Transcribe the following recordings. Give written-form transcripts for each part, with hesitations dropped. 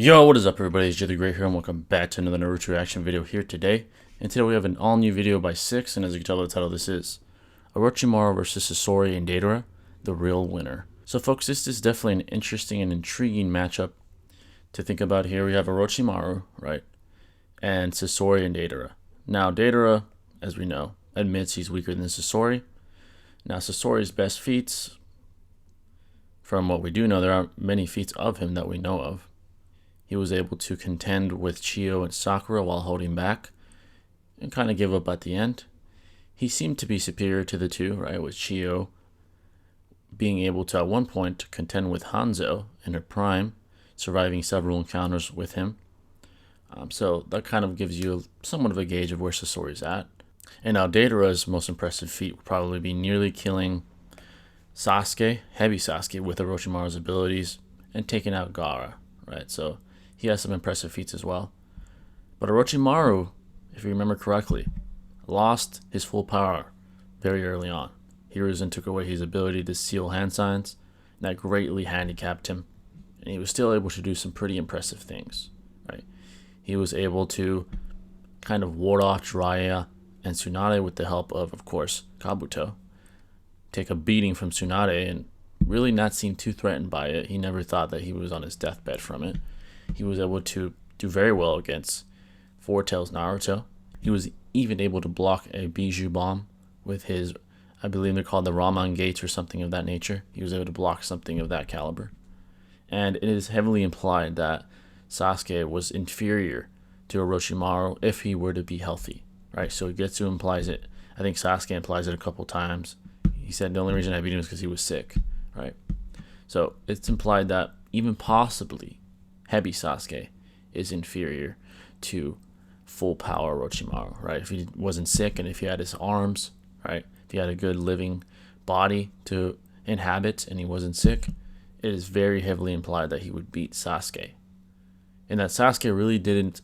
Yo, what is up everybody, it's Jay the Great here and welcome back to another Naruto reaction video here today. And today we have an all new video by 6, and as you can tell by the title, this is Orochimaru vs Sasori and Deidara, the real winner. So folks, this is definitely an interesting and intriguing matchup to think about here. We have Orochimaru, right, and Sasori and Deidara. Now Deidara, as we know, admits he's weaker than Sasori. Now Sasori's best feats, from what we do know, there aren't many feats of him that we know of. He was able to contend with Chiyo and Sakura while holding back and kind of give up at the end. He seemed to be superior to the two, right, with Chiyo being able to at one point contend with Hanzo in her prime, surviving several encounters with him. So that kind of gives you somewhat of a gauge of where Sasori's at. And now Deidara's most impressive feat would probably be nearly killing Sasuke, heavy Sasuke, with Orochimaru's abilities and taking out Gaara, right? So he has some impressive feats as well. But Orochimaru, if you remember correctly, lost his full power very early on. Hiruzen took away his ability to seal hand signs, and that greatly handicapped him. And he was still able to do some pretty impressive things, right? He was able to kind of ward off Jiraiya and Tsunade with the help of course, Kabuto. Take a beating from Tsunade and really not seem too threatened by it. He never thought that he was on his deathbed from it. He was able to do very well against Four Tails Naruto. He was even able to block a Bijou bomb with his, I believe they're called the Raman Gates or something of that nature. He was able to block something of that caliber. And it is heavily implied that Sasuke was inferior to Orochimaru if he were to be healthy, right? So Getsu implies it. I think Sasuke implies it a couple times. He said the only reason I beat him was because he was sick, right? So it's implied that even possibly heavy Sasuke is inferior to full power Orochimaru, right? If he wasn't sick and if he had his arms, right? If he had a good living body to inhabit and he wasn't sick, it is very heavily implied that he would beat Sasuke. And that Sasuke really didn't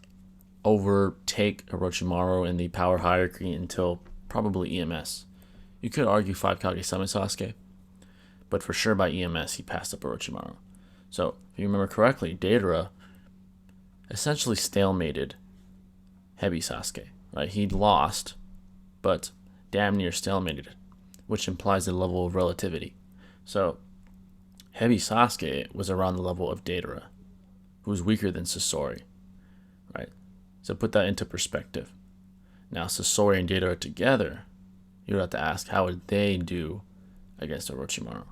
overtake Orochimaru in the power hierarchy until probably EMS. You could argue 5 Kage-sama Sasuke, but for sure by EMS he passed up Orochimaru. So, if you remember correctly, Deidara essentially stalemated heavy Sasuke, right? He lost, but damn near stalemated it, which implies a level of relativity. So, heavy Sasuke was around the level of Deidara, who was weaker than Sasori, right? So put that into perspective. Now, Sasori and Deidara together, you would have to ask, how would they do against Orochimaru?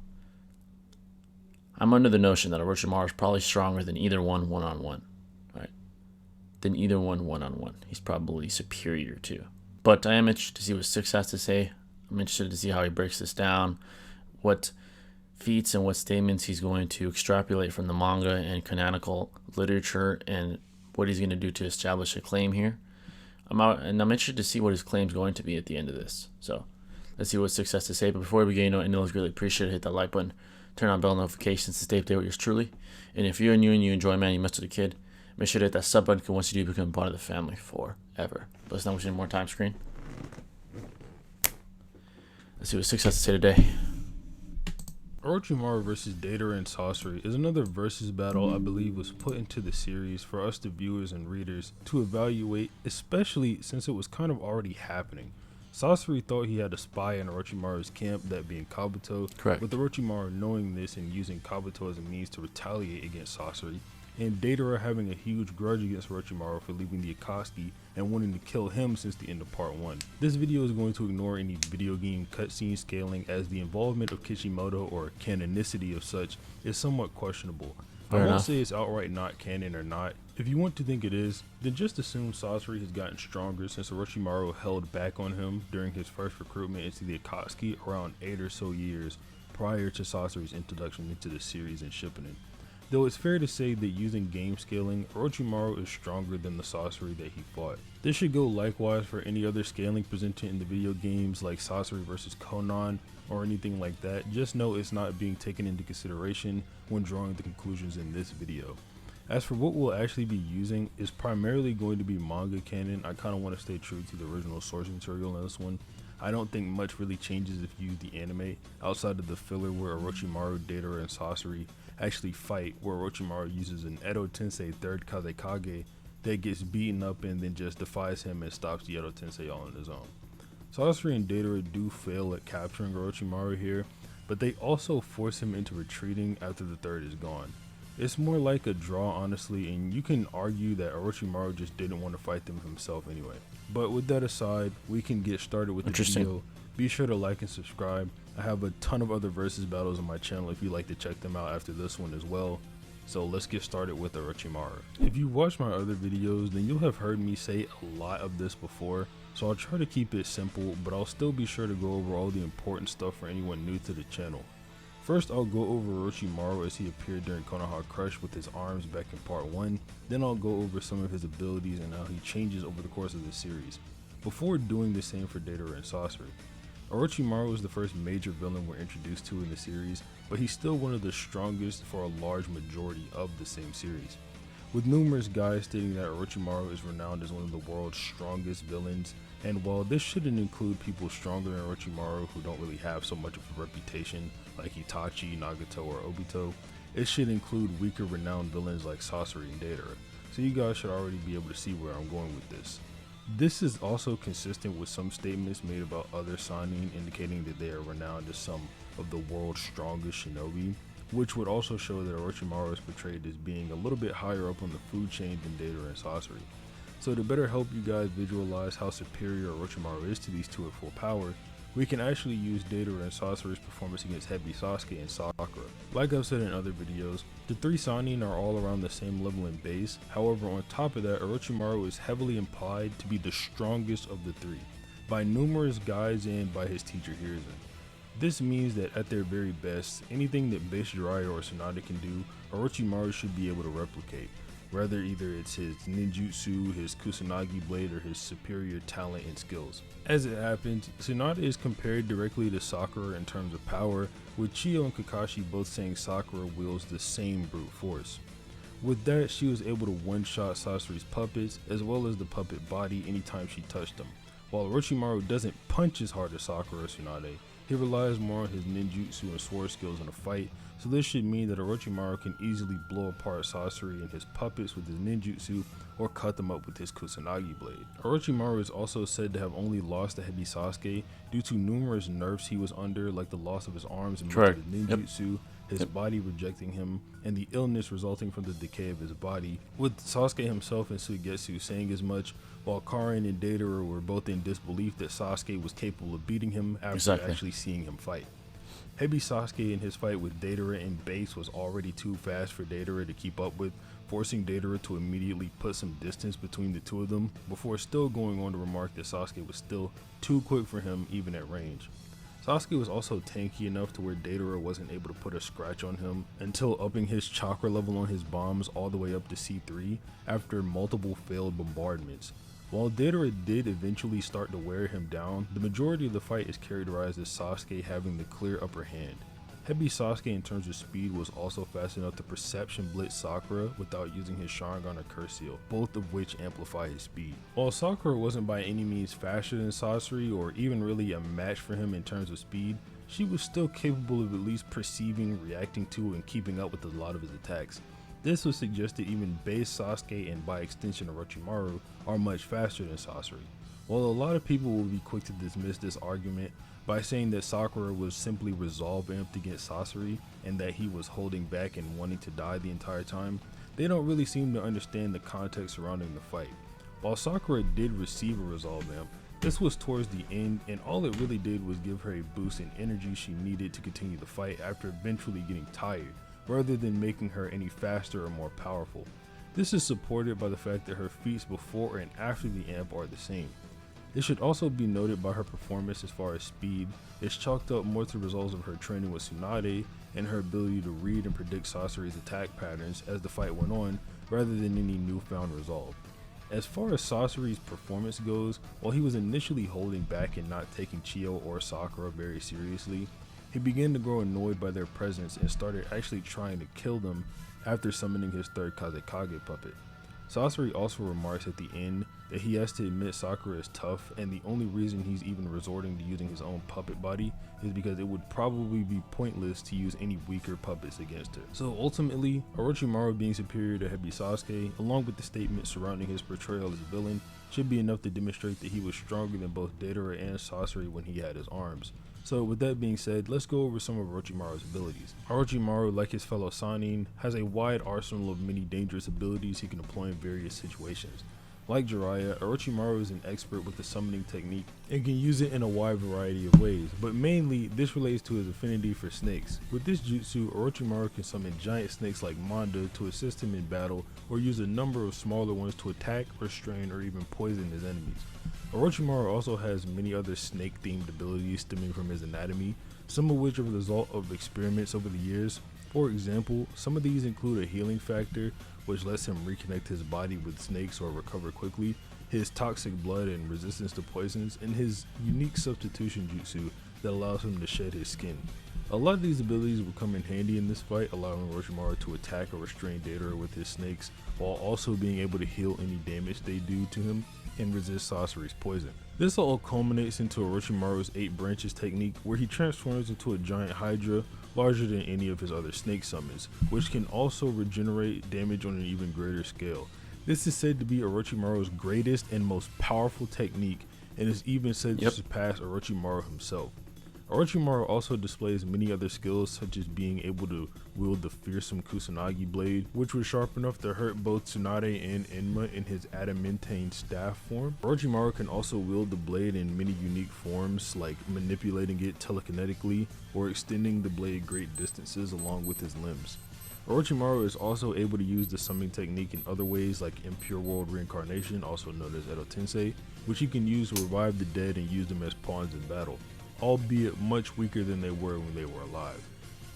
I'm under the notion that Orochimaru is probably stronger than either one-on-one, right? Than either one-on-one. He's probably superior to. But I am interested to see what Six has to say. I'm interested to see how he breaks this down, what feats and what statements he's going to extrapolate from the manga and canonical literature, and what he's going to do to establish a claim here. I'm interested to see what his claim is going to be at the end of this. So let's see what Six has to say. But before we begin, I know it's really appreciated. Hit that like button. Turn on bell notifications to stay updated with yours truly. And if you're new and you enjoy Man, You Messed with a Kid, make sure to hit that sub button, because once you do, become part of the family forever. But let's not waste any more time screen. Let's see what Six has to say today. Orochimaru versus Deidara and Sasori is another versus battle I believe was put into the series for us, the viewers and readers, to evaluate, especially since it was kind of already happening. Sasori thought he had a spy in Orochimaru's camp, that being Kabuto. Correct. With Orochimaru knowing this and using Kabuto as a means to retaliate against Sasori, and Deidara having a huge grudge against Orochimaru for leaving the Akatsuki and wanting to kill him since the end of part 1. This video is going to ignore any video game cutscene scaling, as the involvement of Kishimoto or canonicity of such is somewhat questionable. I won't say it's outright not canon or not. If you want to think it is, then just assume Sasori has gotten stronger since Orochimaru held back on him during his first recruitment into the Akatsuki around 8 or so years prior to Sasori's introduction into the series and Shippuden. Though it's fair to say that using game scaling, Orochimaru is stronger than the Sasori that he fought. This should go likewise for any other scaling presented in the video games like Sasori vs Conan or anything like that. Just know it's not being taken into consideration when drawing the conclusions in this video. As for what we'll actually be using, is primarily going to be manga canon. I kind of want to stay true to the original source material in this one. I don't think much really changes if you use the anime, outside of the filler where Orochimaru, Deidara, and Sasori actually fight, where Orochimaru uses an Edo Tensei 3rd Kazekage that gets beaten up and then just defies him and stops the Edo Tensei all on his own. Sasori and Deidara do fail at capturing Orochimaru here, but they also force him into retreating after the 3rd is gone. It's more like a draw, honestly, and you can argue that Orochimaru just didn't want to fight them himself anyway. But with that aside, we can get started with the video. Be sure to like and subscribe. I have a ton of other versus battles on my channel if you'd like to check them out after this one as well. So let's get started with Orochimaru. If you watched my other videos, then you'll have heard me say a lot of this before, so I'll try to keep it simple, but I'll still be sure to go over all the important stuff for anyone new to the channel. First, I'll go over Orochimaru as he appeared during Konoha Crush with his arms back in part 1, then I'll go over some of his abilities and how he changes over the course of the series, before doing the same for Deidara and Sasori. Orochimaru was the first major villain we're introduced to in the series, but he's still one of the strongest for a large majority of the same series, with numerous guys stating that Orochimaru is renowned as one of the world's strongest villains. And while this shouldn't include people stronger than Orochimaru who don't really have so much of a reputation like Itachi, Nagato, or Obito, it should include weaker renowned villains like Sasori and Deidara, so you guys should already be able to see where I'm going with this. This is also consistent with some statements made about other Sannin indicating that they are renowned as some of the world's strongest shinobi, which would also show that Orochimaru is portrayed as being a little bit higher up on the food chain than Deidara and Sasori. So to better help you guys visualize how superior Orochimaru is to these two at full power, we can actually use Deidara and Sasori's performance against Hebi Sasuke and Sakura. Like I've said in other videos, the three Sannin are all around the same level in base, however on top of that, Orochimaru is heavily implied to be the strongest of the three, by numerous guys and by his teacher Hiruzen. This means that at their very best, anything that base Jiraiya or Tsunade can do, Orochimaru should be able to replicate. Whether either it's his ninjutsu, his kusanagi blade, or his superior talent and skills. As it happens, Tsunade is compared directly to Sakura in terms of power, with Chiyo and Kakashi both saying Sakura wields the same brute force. With that, she was able to one-shot Sasori's puppets, as well as the puppet body anytime she touched them. While Orochimaru doesn't punch as hard as Sakura or Tsunade, he relies more on his ninjutsu and sword skills in a fight, so this should mean that Orochimaru can easily blow apart Sasori and his puppets with his ninjutsu or cut them up with his kusanagi blade. Orochimaru is also said to have only lost to Hebi Sasuke due to numerous nerfs he was under, like the loss of his arms and most of his ninjutsu, his body rejecting him, and the illness resulting from the decay of his body, with Sasuke himself and Suigetsu saying as much, while Karin and Deidara were both in disbelief that Sasuke was capable of beating him after actually seeing him fight. Hebi Sasuke in his fight with Deidara in base was already too fast for Deidara to keep up with, forcing Deidara to immediately put some distance between the two of them, before still going on to remark that Sasuke was still too quick for him even at range. Sasuke was also tanky enough to where Deidara wasn't able to put a scratch on him until upping his chakra level on his bombs all the way up to C3 after multiple failed bombardments. While Deidara did eventually start to wear him down, the majority of the fight is characterized as Sasuke having the clear upper hand. Hebi Sasuke in terms of speed was also fast enough to perception blitz Sakura without using his Sharingan or Curse Seal, both of which amplify his speed. While Sakura wasn't by any means faster than Sasori or even really a match for him in terms of speed, she was still capable of at least perceiving, reacting to, and keeping up with a lot of his attacks. This would suggest that even base Sasuke and by extension Orochimaru are much faster than Sasori. While a lot of people will be quick to dismiss this argument by saying that Sakura was simply resolve amped against Sasori and that he was holding back and wanting to die the entire time, they don't really seem to understand the context surrounding the fight. While Sakura did receive a resolve amp, this was towards the end, and all it really did was give her a boost in energy she needed to continue the fight after eventually getting tired, rather than making her any faster or more powerful. This is supported by the fact that her feats before and after the amp are the same. It should also be noted by her performance as far as speed is chalked up more to the results of her training with Tsunade and her ability to read and predict Sasori's attack patterns as the fight went on, rather than any newfound resolve. As far as Sasori's performance goes, while he was initially holding back and not taking Chiyo or Sakura very seriously, he began to grow annoyed by their presence and started actually trying to kill them after summoning his third Kazekage puppet. Sasori also remarks at the end that he has to admit Sakura is tough, and the only reason he's even resorting to using his own puppet body is because it would probably be pointless to use any weaker puppets against her. So ultimately, Orochimaru being superior to Heavy Sasuke, along with the statement surrounding his portrayal as a villain, should be enough to demonstrate that he was stronger than both Deidara and Sasori when he had his arms. So with that being said, let's go over some of Orochimaru's abilities. Orochimaru, like his fellow Sannin, has a wide arsenal of many dangerous abilities he can employ in various situations. Like Jiraiya, Orochimaru is an expert with the summoning technique and can use it in a wide variety of ways, but mainly this relates to his affinity for snakes. With this jutsu, Orochimaru can summon giant snakes like Manda to assist him in battle, or use a number of smaller ones to attack, restrain, or even poison his enemies. Orochimaru also has many other snake-themed abilities stemming from his anatomy, some of which are the result of experiments over the years. For example, some of these include a healing factor, which lets him reconnect his body with snakes or recover quickly, his toxic blood and resistance to poisons, and his unique substitution jutsu that allows him to shed his skin. A lot of these abilities will come in handy in this fight, allowing Orochimaru to attack or restrain Deidara with his snakes, while also being able to heal any damage they do to him and resist Sasori's poison. This all culminates into Orochimaru's 8 branches technique, where he transforms into a giant hydra larger than any of his other snake summons, which can also regenerate damage on an even greater scale. This is said to be Orochimaru's greatest and most powerful technique, and is even said to surpass Orochimaru himself. Orochimaru also displays many other skills, such as being able to wield the fearsome Kusanagi blade, which was sharp enough to hurt both Tsunade and Enma in his adamantine staff form. Orochimaru can also wield the blade in many unique forms, like manipulating it telekinetically or extending the blade great distances along with his limbs. Orochimaru is also able to use the summoning technique in other ways, like Impure World Reincarnation, also known as Edo Tensei, which he can use to revive the dead and use them as pawns in battle, albeit much weaker than they were when they were alive.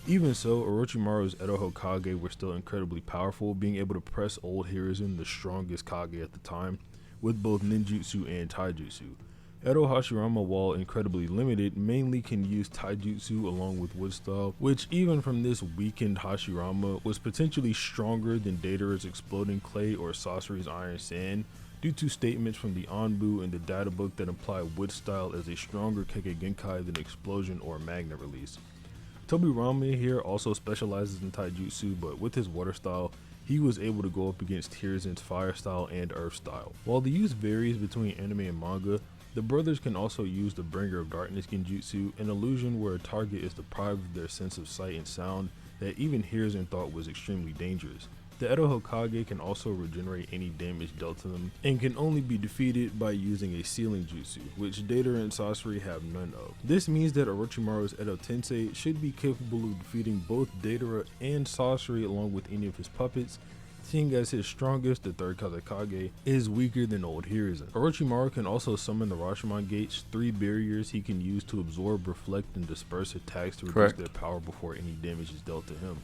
Even so, Orochimaru's Edo Hokage were still incredibly powerful, being able to press old Hiruzen, the strongest Kage at the time, with both ninjutsu and taijutsu. Edo Hashirama, while incredibly limited, mainly can use taijutsu along with wood style, which even from this weakened Hashirama was potentially stronger than Deidara's exploding clay or Sasori's iron sand, due to statements from the Anbu and the data book that imply wood style as a stronger Kekkei Genkai than explosion or magnet release. Tobirama here also specializes in taijutsu, but with his water style, he was able to go up against Hiruzen's fire style and earth style. While the use varies between anime and manga, the brothers can also use the Bringer of Darkness Genjutsu, an illusion where a target is deprived of their sense of sight and sound that even Hiruzen thought was extremely dangerous. The Edo Hokage can also regenerate any damage dealt to them, and can only be defeated by using a sealing jutsu, which Deidara and Sasori have none of. This means that Orochimaru's Edo Tensei should be capable of defeating both Deidara and Sasori along with any of his puppets, seeing as his strongest, the third Kazekage, is weaker than old Hiruzen. Orochimaru can also summon the Rashomon Gates, 3 barriers he can use to absorb, reflect, and disperse attacks to reduce their power before any damage is dealt to him.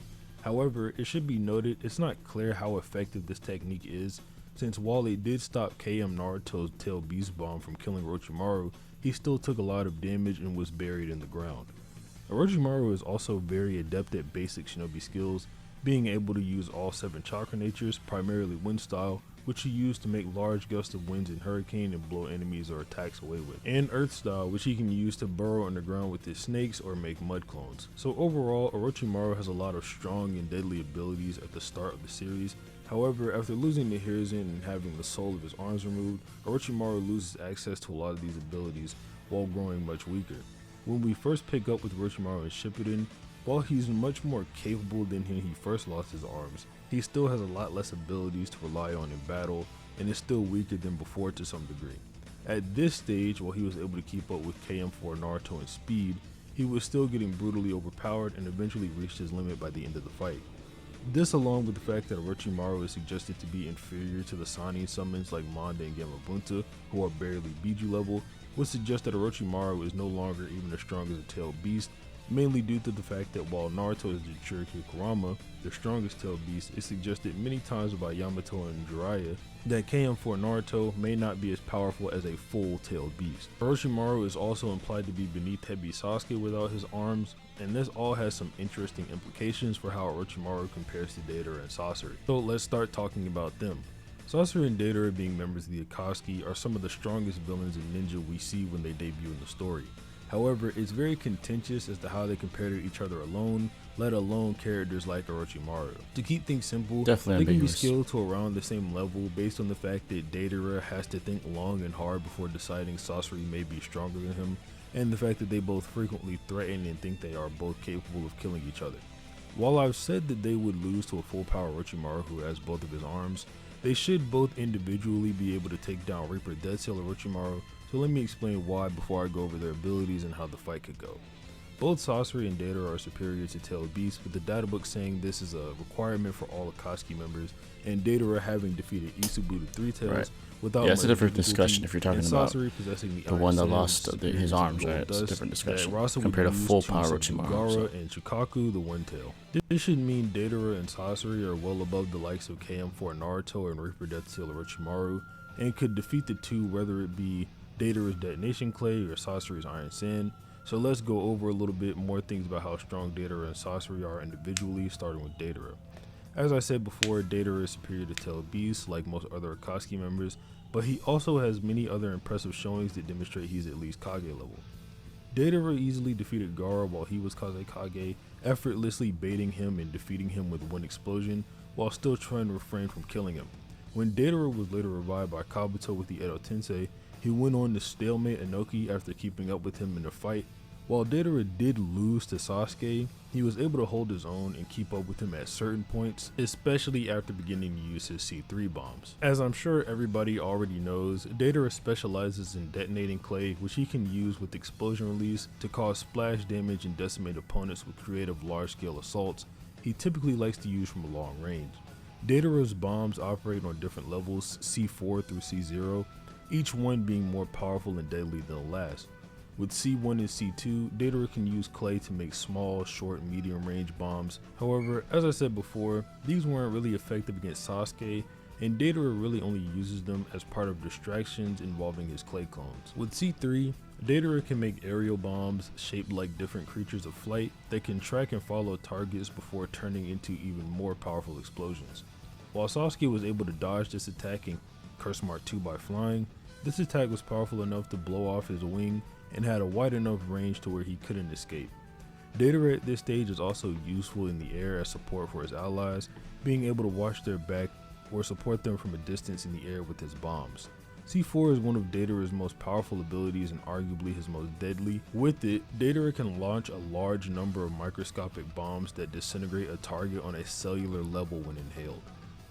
However, it should be noted it's not clear how effective this technique is, since while it did stop KM Naruto's Tail Beast Bomb from killing Orochimaru, he still took a lot of damage and was buried in the ground. Orochimaru is also very adept at basic shinobi skills, being able to use all 7 chakra natures, primarily wind style, which he used to make large gusts of winds and hurricane and blow enemies or attacks away with, and earth style, which he can use to burrow underground with his snakes or make mud clones. So overall, Orochimaru has a lot of strong and deadly abilities at the start of the series. However, after losing to Hiruzen and having the soul of his arms removed, Orochimaru loses access to a lot of these abilities while growing much weaker. When we first pick up with Orochimaru in Shippuden, while he's much more capable than when he first lost his arms, he still has a lot less abilities to rely on in battle, and is still weaker than before to some degree. At this stage, while he was able to keep up with KM4 Naruto in speed, he was still getting brutally overpowered and eventually reached his limit by the end of the fight. This, along with the fact that Orochimaru is suggested to be inferior to the Sannin summons like Manda and Gamabunta, who are barely Biju level, would suggest that Orochimaru is no longer even as strong as a tailed beast, mainly due to the fact that while Naruto is the Jinchuriki Kurama, the strongest tailed beast, is suggested many times by Yamato and Jiraiya that KM4 Naruto may not be as powerful as a full tailed beast. Orochimaru is also implied to be beneath Heavy Sasuke without his arms, and this all has some interesting implications for how Orochimaru compares to Deidara and Sasori. So let's start talking about them. Sasori and Deidara, being members of the Akatsuki, are some of the strongest villains and ninja we see when they debut in the story. However, it's very contentious as to how they compare to each other alone, let alone characters like Orochimaru. To keep things simple, Definitely they can be ambiguous. scaled to around the same level based on the fact that Deidara has to think long and hard before deciding Sasori may be stronger than him, and the fact that they both frequently threaten and think they are both capable of killing each other. While I've said that they would lose to a full power Orochimaru who has both of his arms, they should both individually be able to take down Reaper Dead Seal Orochimaru, so let me explain why before I go over their abilities and how the fight could go. Both Sasori and Deidara are superior to Tailed Beast, with the databook saying this is a requirement for all Akatsuki members, and Deidara having defeated Isubu the Three Tails Right. without Yeah, it's a much different difficulty, discussion if you're talking and about Sasori possessing the Iron one that Sands lost superior his to arms, Gold right? It's a Dust different that discussion Rasa would compared to use full to power subdue Orochimaru. Gaara So. and Shukaku the One Tail. This should mean Deidara and Sasori are well above the likes of KM4 Naruto and Reaper Death Seal Orochimaru, and could defeat the two whether it be Deidara's Detonation Clay or Sasori's Iron Sand. So let's go over a little bit more things about how strong Deidara and Sasori are individually, starting with Deidara. As I said before, Deidara is superior to Tailed Beast like most other Akatsuki members, but he also has many other impressive showings that demonstrate he's at least Kage level. Deidara easily defeated Gaara while he was Kage, effortlessly baiting him and defeating him with one explosion, while still trying to refrain from killing him. When Deidara was later revived by Kabuto with the Edo Tensei, he went on to stalemate Inoki after keeping up with him in a fight. While Deidara did lose to Sasuke, he was able to hold his own and keep up with him at certain points, especially after beginning to use his C3 bombs. As I'm sure everybody already knows, Deidara specializes in detonating clay, which he can use with explosion release to cause splash damage and decimate opponents with creative large-scale assaults he typically likes to use from a long range. Deidara's bombs operate on different levels, C4 through C0, each one being more powerful and deadly than the last. With C1 and C2, Deidara can use clay to make small, short, and medium range bombs. However, as I said before, these weren't really effective against Sasuke, and Deidara really only uses them as part of distractions involving his clay clones. With C3, Deidara can make aerial bombs shaped like different creatures of flight that can track and follow targets before turning into even more powerful explosions. While Sasuke was able to dodge this attack in Curse Mark 2 by flying, this attack was powerful enough to blow off his wing and had a wide enough range to where he couldn't escape. Deidara at this stage is also useful in the air as support for his allies, being able to watch their back or support them from a distance in the air with his bombs. C4 is one of Deidara's most powerful abilities and arguably his most deadly. With it, Deidara can launch a large number of microscopic bombs that disintegrate a target on a cellular level when inhaled.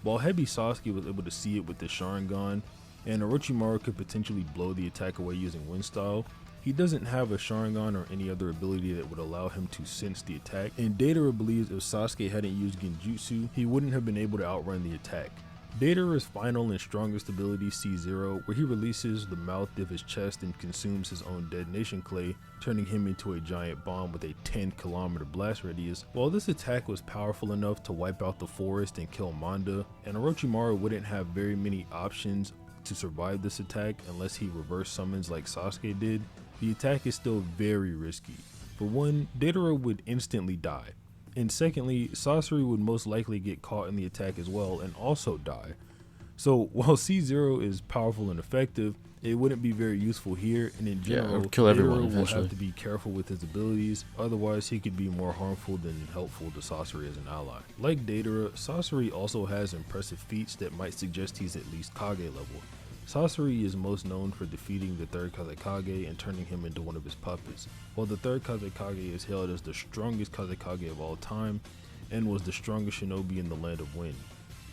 While Heavy Sasuke was able to see it with the Sharingan, and Orochimaru could potentially blow the attack away using Wind Style, he doesn't have a Sharingan or any other ability that would allow him to sense the attack, and Deidara believes if Sasuke hadn't used Genjutsu, he wouldn't have been able to outrun the attack. Deidara's final and strongest ability, C0, where he releases the mouth of his chest and consumes his own detonation clay, turning him into a giant bomb with a 10-kilometer blast radius. While this attack was powerful enough to wipe out the forest and kill Manda, and Orochimaru wouldn't have very many options to survive this attack unless he reverse summons like Sasuke did, the attack is still very risky. For one, Deidara would instantly die, and secondly, Sasori would most likely get caught in the attack as well and also die. So while C0 is powerful and effective, it wouldn't be very useful here, and in general, it'll kill everyone Deidara will eventually. have to be careful with his abilities, otherwise he could be more harmful than helpful to Sasori as an ally. Like Deidara, Sasori also has impressive feats that might suggest he's at least Kage level. Sasori is most known for defeating the third Kazekage and turning him into one of his puppets, while the third Kazekage is hailed as the strongest Kazekage of all time and was the strongest shinobi in the Land of Wind.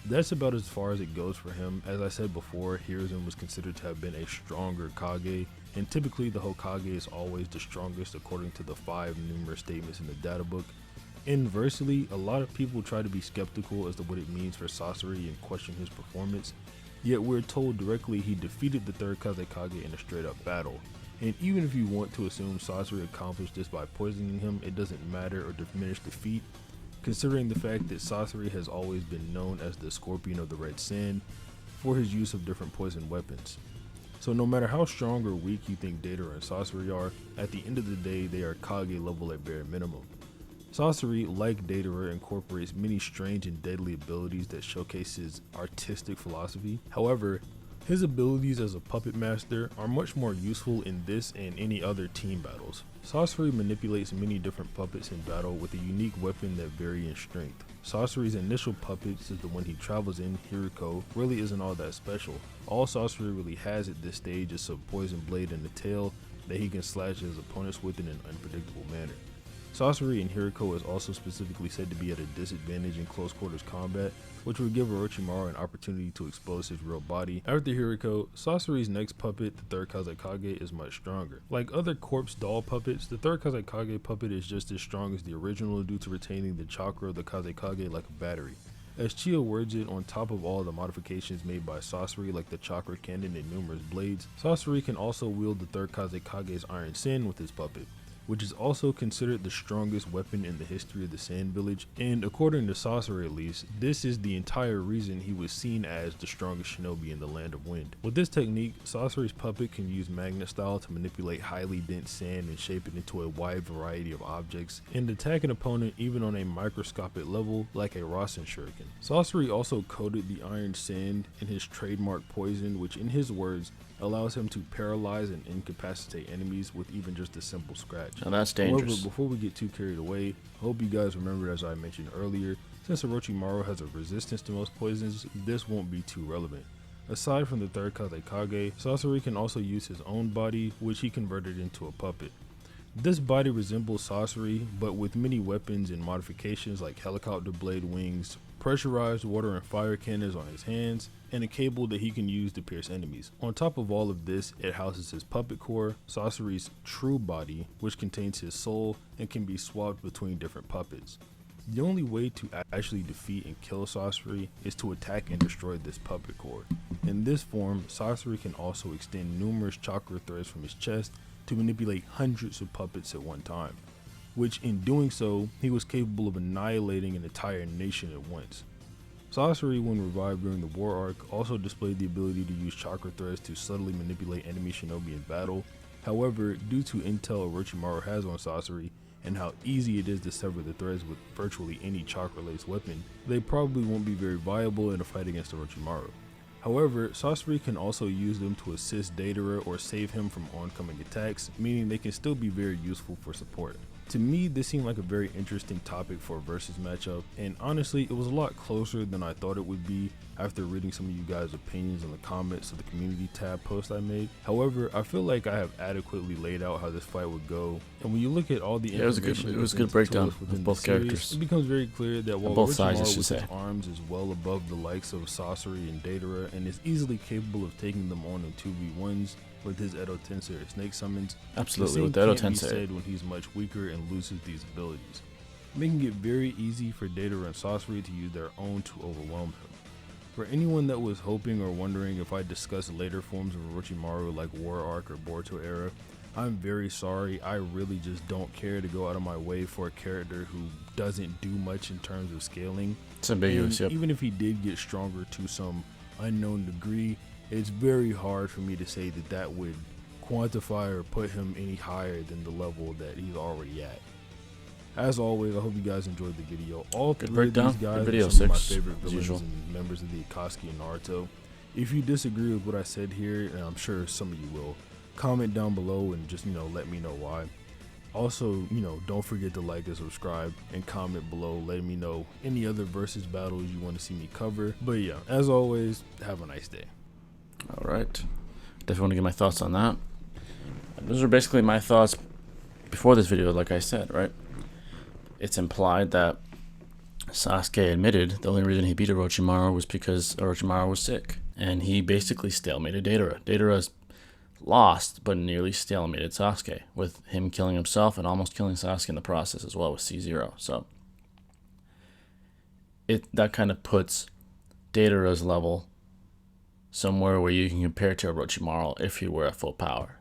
That's about as far as it goes for him. As I said before, Hiruzen was considered to have been a stronger Kage, and typically the Hokage is always the strongest according to the 5 numerous statements in the data book. Inversely, a lot of people try to be skeptical as to what it means for Sasori and question his performance, yet we're told directly he defeated the third Kazekage in a straight up battle. And even if you want to assume Sasori accomplished this by poisoning him, it doesn't matter or diminish the feat, considering the fact that Sasori has always been known as the Scorpion of the Red Sand for his use of different poison weapons. So no matter how strong or weak you think Deidara and Sasori are, at the end of the day they are Kage level at bare minimum. Sasori, like Deidara, incorporates many strange and deadly abilities that showcase his artistic philosophy. However, his abilities as a puppet master are much more useful in this and any other team battles. Sasori manipulates many different puppets in battle with a unique weapon that vary in strength. Sasori's initial puppets is the one he travels in, Hiriko, really isn't all that special. All Sasori really has at this stage is a poison blade and a tail that he can slash his opponents with in an unpredictable manner. Sasori and Hiriko is also specifically said to be at a disadvantage in close quarters combat, which would give Orochimaru an opportunity to expose his real body. After Hiriko, Sasori's next puppet, the third Kazekage, is much stronger. Like other corpse doll puppets, the third Kazekage puppet is just as strong as the original due to retaining the chakra of the Kazekage like a battery. As Chio words it, on top of all the modifications made by Sasori like the chakra cannon and numerous blades, Sasori can also wield the third Kazekage's Iron Sin with his puppet, which is also considered the strongest weapon in the history of the Sand Village, and according to Sasori at least, this is the entire reason he was seen as the strongest shinobi in the Land of Wind. With this technique, Sasori's puppet can use magnet style to manipulate highly dense sand and shape it into a wide variety of objects, and attack an opponent even on a microscopic level like a Rasen Shuriken. Sasori also coated the Iron Sand in his trademark poison, which in his words, allows him to paralyze and incapacitate enemies with even just a simple scratch. Now that's dangerous. However, before we get too carried away, I hope you guys remember, as I mentioned earlier, since Orochimaru has a resistance to most poisons, this won't be too relevant. Aside from the third Kazekage, Sasori can also use his own body, which he converted into a puppet. This body resembles Sasori, but with many weapons and modifications like helicopter blade wings, pressurized water and fire cannons on his hands, and a cable that he can use to pierce enemies. On top of all of this, it houses his puppet core, Sasori's true body, which contains his soul and can be swapped between different puppets. The only way to actually defeat and kill Sasori is to attack and destroy this puppet core. In this form, Sasori can also extend numerous chakra threads from his chest to manipulate hundreds of puppets at one time, which in doing so, he was capable of annihilating an entire nation at once. Sasori, when revived during the war arc, also displayed the ability to use chakra threads to subtly manipulate enemy shinobi in battle. However, due to intel Orochimaru has on Sasori, and how easy it is to sever the threads with virtually any chakra-laced weapon, they probably won't be very viable in a fight against Orochimaru. However, Sasori can also use them to assist Deidara or save him from oncoming attacks, meaning they can still be very useful for support. To me, this seemed like a very interesting topic for a versus matchup, and honestly, it was a lot closer than I thought it would be after reading some of you guys' opinions in the comments of the community tab post I made. However, I feel like I have adequately laid out how this fight would go, and when you look at all the information, it was a good breakdown of both characters. It becomes very clear that while both sides, Orochimaru with his arms is well above the likes of Sasori and Deidara and is easily capable of taking them on in 2v1s, with his Edo Tensei or Snake Summons, absolutely, with the Edo can't be Tensei said when he's much weaker and loses these abilities, making it very easy for Deidara and Sasori to use their own to overwhelm him. For anyone that was hoping or wondering if I discuss later forms of Orochimaru like War Arc or Boruto era, I'm very sorry. I really just don't care to go out of my way for a character who doesn't do much in terms of scaling. It's ambiguous, yep. Even if he did get stronger to some unknown degree, it's very hard for me to say that that would quantify or put him any higher than the level that he's already at. As always, I hope you guys enjoyed the video. All three of these guys are some of my favorite villains and members of the Akatsuki and Naruto. If you disagree with what I said here, and I'm sure some of you will, comment down below and just, let me know why. Also, don't forget to like and subscribe and comment below letting me know any other versus battles you want to see me cover. But yeah, as always, have a nice day. All right, definitely want to get my thoughts on that. Those are basically my thoughts before this video. Like I said, right, it's implied that Sasuke admitted the only reason he beat Orochimaru was because Orochimaru was sick, and he basically stalemated Deidara. Deidara's lost, but nearly stalemated Sasuke, with him killing himself and almost killing Sasuke in the process as well with C0. So that kind of puts Deidara's level somewhere where you can compare to Orochimaru if he were at full power.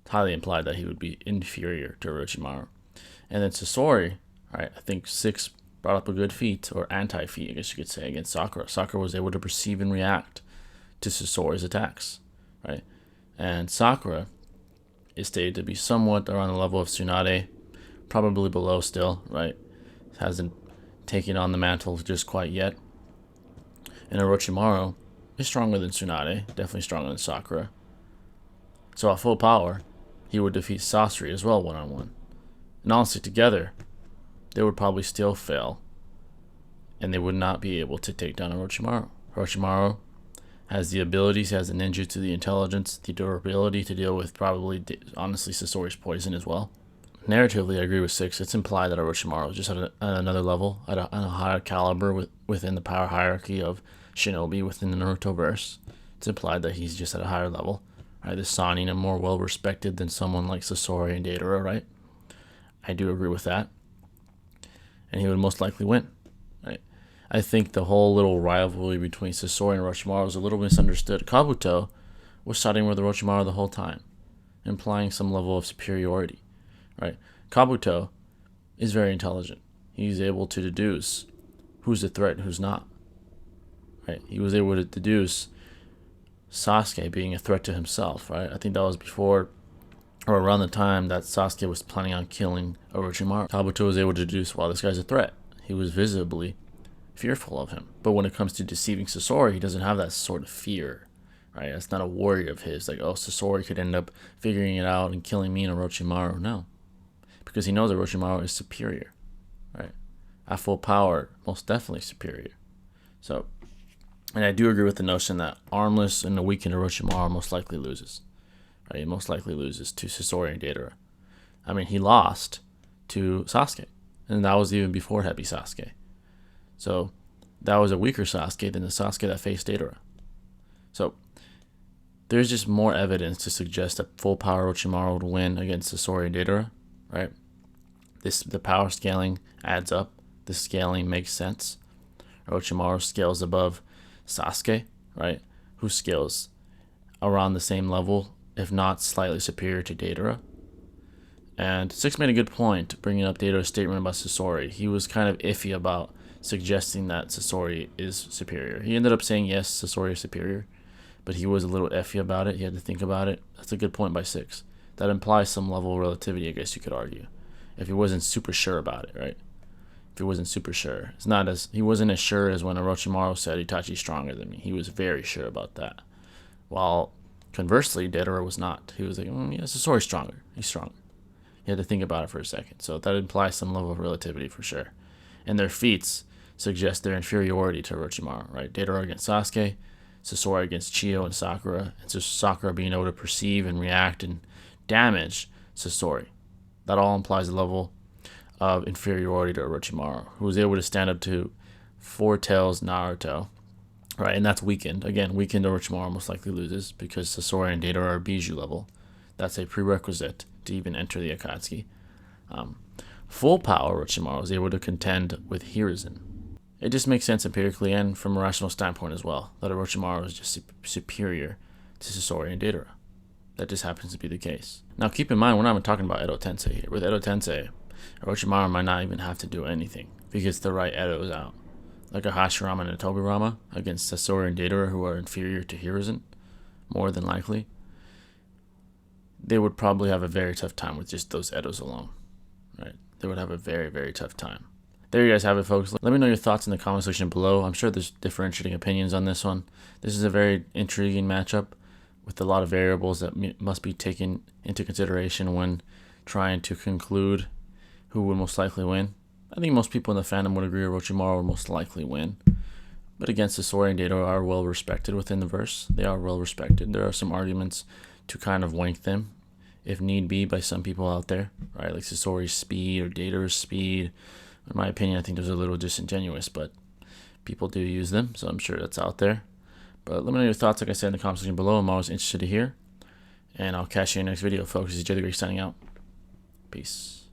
It's highly implied that he would be inferior to Orochimaru. And then Sasori, right, I think 6 brought up a good feat, or anti-feat, I guess you could say, against Sakura. Sakura was able to perceive and react to Sasori's attacks, right? And Sakura is stated to be somewhat around the level of Tsunade, probably below still, right? Hasn't taken on the mantle just quite yet. And Orochimaru is stronger than Tsunade, definitely stronger than Sakura. So at full power, he would defeat Sasori as well one-on-one. And honestly, together, they would probably still fail, and they would not be able to take down Orochimaru. Orochimaru has the abilities, he has the ninjutsu, the intelligence, the durability to deal with probably, honestly, Sasori's poison as well. Narratively, I agree with 6. It's implied that Orochimaru is just at another level, at a higher caliber within the power hierarchy of Shinobi within the Naruto verse. It's implied that he's just at a higher level. Right, the Sannin are more well respected than someone like Sasori and Deidara, right? I do agree with that. And he would most likely win. Right? I think the whole little rivalry between Sasori and Orochimaru is a little misunderstood. Kabuto was siding with Orochimaru the whole time, implying some level of superiority. Right? Kabuto is very intelligent. He's able to deduce who's a threat and who's not. Right? He was able to deduce Sasuke being a threat to himself, right? I think that was before or around the time that Sasuke was planning on killing Orochimaru. Kabuto was able to deduce, well, this guy's a threat. He was visibly fearful of him. But when it comes to deceiving Sasori, he doesn't have that sort of fear, right? That's not a worry of his, like, oh, Sasori could end up figuring it out and killing me and Orochimaru. No. Because he knows Orochimaru is superior, right? At full power, most definitely superior. So, and I do agree with the notion that armless and the weakened Orochimaru most likely loses. Right? He most likely loses to Sasori and Deidara. I mean, he lost to Sasuke, and that was even before Heavy Sasuke. So that was a weaker Sasuke than the Sasuke that faced Deidara. So there's just more evidence to suggest that full power Orochimaru would win against Sasori and Deidara, right? The power scaling adds up. The scaling makes sense. Orochimaru scales above Sasuke, right? Who scales around the same level, if not slightly superior to Deidara. And 6 made a good point bringing up Deidara's statement about Sasori. He was kind of iffy about suggesting that Sasori is superior. He ended up saying yes, Sasori is superior, but he was a little iffy about it. He had to think about it. That's a good point by 6. That implies some level of relativity, I guess you could argue, if he wasn't super sure about it, right? He wasn't super sure. He wasn't as sure as when Orochimaru said Itachi's stronger than me. He was very sure about that. While conversely, Deidara was not. He was like, yeah, Sasori's stronger. He's stronger. He had to think about it for a second. So that implies some level of relativity for sure. And their feats suggest their inferiority to Orochimaru, right? Deidara against Sasuke, Sasori against Chiyo and Sakura, and so Sakura being able to perceive and react and damage Sasori. That all implies a level of inferiority to Orochimaru, who was able to stand up to Four Tails Naruto, right? And that's weakened. Again, weakened Orochimaru most likely loses because Sasori and Deidara are Biju level. That's a prerequisite to even enter the Akatsuki. Full power Orochimaru was able to contend with Hiruzen. It just makes sense empirically and from a rational standpoint as well that Orochimaru is just superior to Sasori and Deidara. That just happens to be the case. Now keep in mind, we're not even talking about Edo Tensei here. With Edo Tensei, Orochimaru might not even have to do anything if he gets the right Edos out. Like a Hashirama and a Tobirama against Sasori and Deidara, who are inferior to Hiruzen, more than likely. They would probably have a very tough time with just those Edos alone, right? They would have a very, very tough time. There you guys have it, folks. Let me know your thoughts in the comment section below. I'm sure there's differentiating opinions on this one. This is a very intriguing matchup with a lot of variables that must be taken into consideration when trying to conclude who would most likely win. I think most people in the fandom would agree Orochimaru would most likely win. But again, Sasori and Deidara are well respected within the verse. They are well respected. There are some arguments to kind of wank them, if need be, by some people out there, right? Like Sasori's speed or Deidara's speed. In my opinion, I think those are a little disingenuous, but people do use them, so I'm sure that's out there. But let me know your thoughts, like I said, in the comment section below. I'm always interested to hear. And I'll catch you in the next video, folks. This is Jay the Greek signing out. Peace.